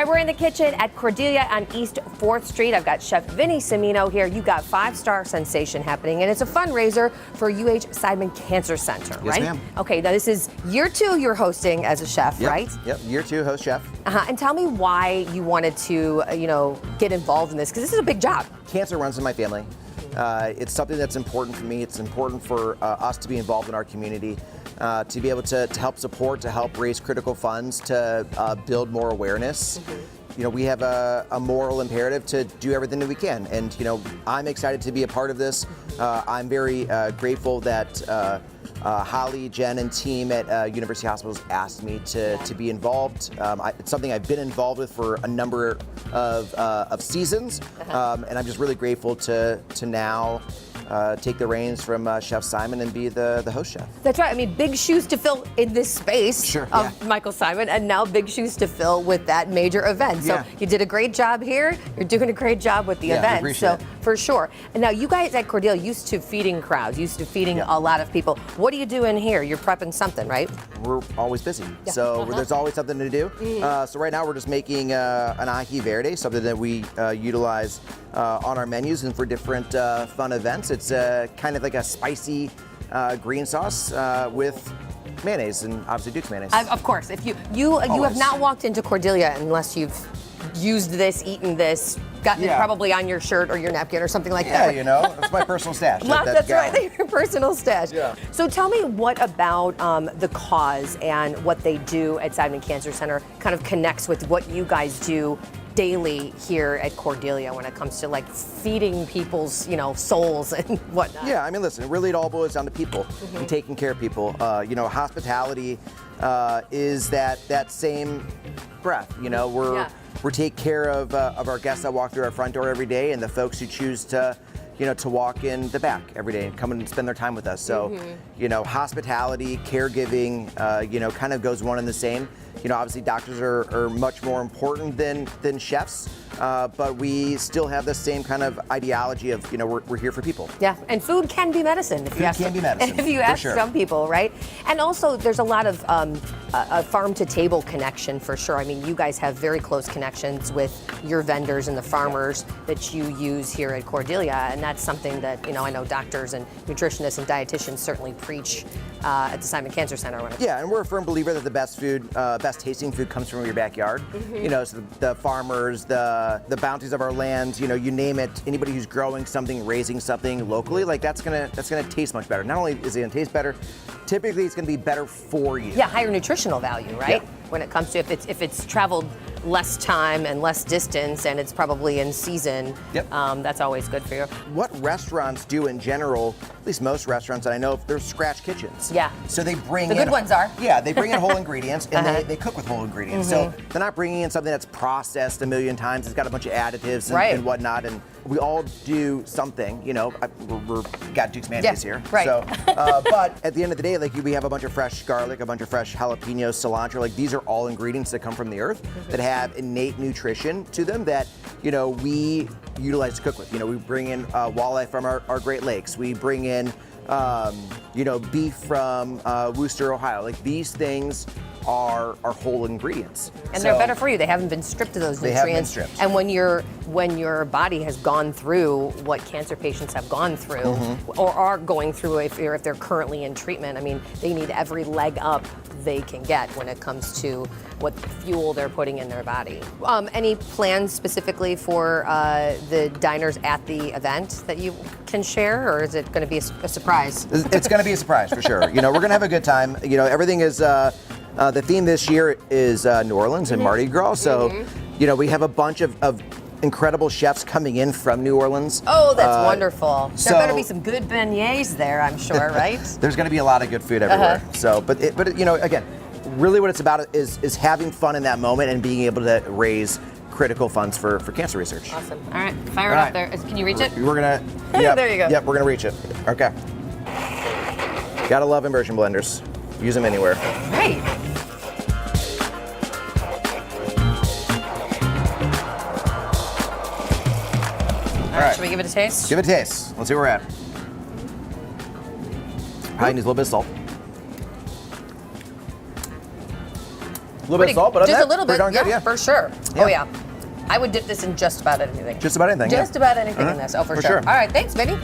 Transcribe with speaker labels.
Speaker 1: right, we're in the kitchen at Cordelia on East 4th Street. I've got Chef Vinnie Cimino here. You got 5-star sensation happening, and it's a fundraiser for Seidman Cancer Center,
Speaker 2: yes,
Speaker 1: right?
Speaker 2: Ma'am.
Speaker 1: Okay, now this is year 2 you're hosting as a chef,
Speaker 2: Yep.
Speaker 1: right?
Speaker 2: Yep, year 2 host chef.
Speaker 1: And tell me why you wanted to, get involved in this, because this is a big job.
Speaker 2: Cancer runs in my family. It's something that's important for me. It's important for us to be involved in our community, to be able to help support, to help raise critical funds, to build more awareness. We have a moral imperative to do everything that we can. And, I'm excited to be a part of this. I'm very grateful that Holly, Jen, and team at University Hospitals asked me to be involved. It's something I've been involved with for a number of seasons, and I'm just really grateful to now take the reins from Chef Seidman and be the host chef.
Speaker 1: That's right. I mean, big shoes to fill in this space of Michael Seidman, and now big shoes to fill with that major event. So you did a great job here. You're doing a great job with the event. So for sure. And now you guys at Cordelia used to feeding crowds, used to feeding a lot of people. What are you doing here? You're prepping something, right?
Speaker 2: We're always busy, so there's always something to do. So right now we're just making an ají verde, something that we utilize on our menus and for different fun events. It's kind of like a spicy green sauce with mayonnaise, and obviously Duke's mayonnaise.
Speaker 1: Of course, if you have not walked into Cordelia unless you've used this, eaten this, gotten it probably on your shirt or your napkin or something like that.
Speaker 2: Yeah, it's my personal stash.
Speaker 1: That's right, your personal stash. Yeah. So tell me, what about the cause and what they do at Seidman Cancer Center kind of connects with what you guys do daily here at Cordelia when it comes to like feeding people's souls and whatnot? Yeah,
Speaker 2: I mean, listen, really it all boils down to people and taking care of people. Hospitality is that same breath. We're taking care of our guests that walk through our front door every day, and the folks who choose to walk in the back every day and come and spend their time with us. So, hospitality, caregiving, kind of goes one and the same. Obviously doctors are much more important than chefs, but we still have the same kind of ideology of, we're here for people.
Speaker 1: Yeah, and food can be medicine. If you ask some people, right? And also there's a lot of a farm-to-table connection for sure. I mean, you guys have very close connections with your vendors and the farmers that you use here at Cordelia, and that's something that, I know doctors and nutritionists and dietitians certainly preach at the Seidman Cancer Center.
Speaker 2: And we're a firm believer that the best food, best tasting food comes from your backyard. So the farmers, the bounties of our land, you name it, anybody who's growing something, raising something locally, like that's gonna taste much better. Not only is it gonna taste better, typically it's gonna be better for you.
Speaker 1: Yeah, higher nutritional value, right? When it comes to if it's traveled less time and less distance and it's probably in season, that's always good for you.
Speaker 2: What restaurants do in general, at least most restaurants that I know, they're scratch kitchens.
Speaker 1: Yeah.
Speaker 2: So they bring
Speaker 1: the good ones are.
Speaker 2: Yeah, they bring in whole ingredients and they cook with whole ingredients. So they're not bringing in something that's processed a million times. It's got a bunch of additives and whatnot. And we all do something, we got Duke's mayonnaise here.
Speaker 1: Right.
Speaker 2: So, but at the end of the day, like we have a bunch of fresh garlic, a bunch of fresh jalapenos, cilantro. Like these are all ingredients that come from the earth that have innate nutrition to them that, we utilize to cook with. We bring in walleye from our Great Lakes. We bring in, beef from Worcester, Ohio. Like these things are whole ingredients.
Speaker 1: And they're better for you. They haven't been stripped of those nutrients.
Speaker 2: They haven't been stripped.
Speaker 1: And when your body has gone through what cancer patients have gone through or are going through if they're currently in treatment, I mean, they need every leg up they can get when it comes to what fuel they're putting in their body. Any plans specifically for the diners at the event that you can share, or is it going to be a surprise?
Speaker 2: It's going to be a surprise for sure. We're going to have a good time. Everything is, the theme this year is New Orleans and Mardi Gras. So, we have a bunch of incredible chefs coming in from New Orleans.
Speaker 1: Oh, that's wonderful. There better be some good beignets there, I'm sure, right?
Speaker 2: There's going to be a lot of good food everywhere. So, but again, really what it's about is having fun in that moment and being able to raise critical funds for cancer research.
Speaker 1: Awesome. All right, fire it up there. Can you reach it?
Speaker 2: We're gonna.
Speaker 1: There you go.
Speaker 2: Yep, we're gonna reach it. Okay. Gotta love immersion blenders. Use them anywhere.
Speaker 1: Great. All right, should we give it a taste?
Speaker 2: Give it a taste. Let's see where we're at. Probably needs a little bit of salt. little bit of salt, but
Speaker 1: just a little bit,
Speaker 2: darn good,
Speaker 1: yeah, for sure.
Speaker 2: Yeah.
Speaker 1: Oh yeah, I would dip this in just about anything.
Speaker 2: Just about anything.
Speaker 1: Just
Speaker 2: yeah.
Speaker 1: about anything in this. Oh, for
Speaker 2: For
Speaker 1: sure.
Speaker 2: sure.
Speaker 1: All right, thanks, Vinny.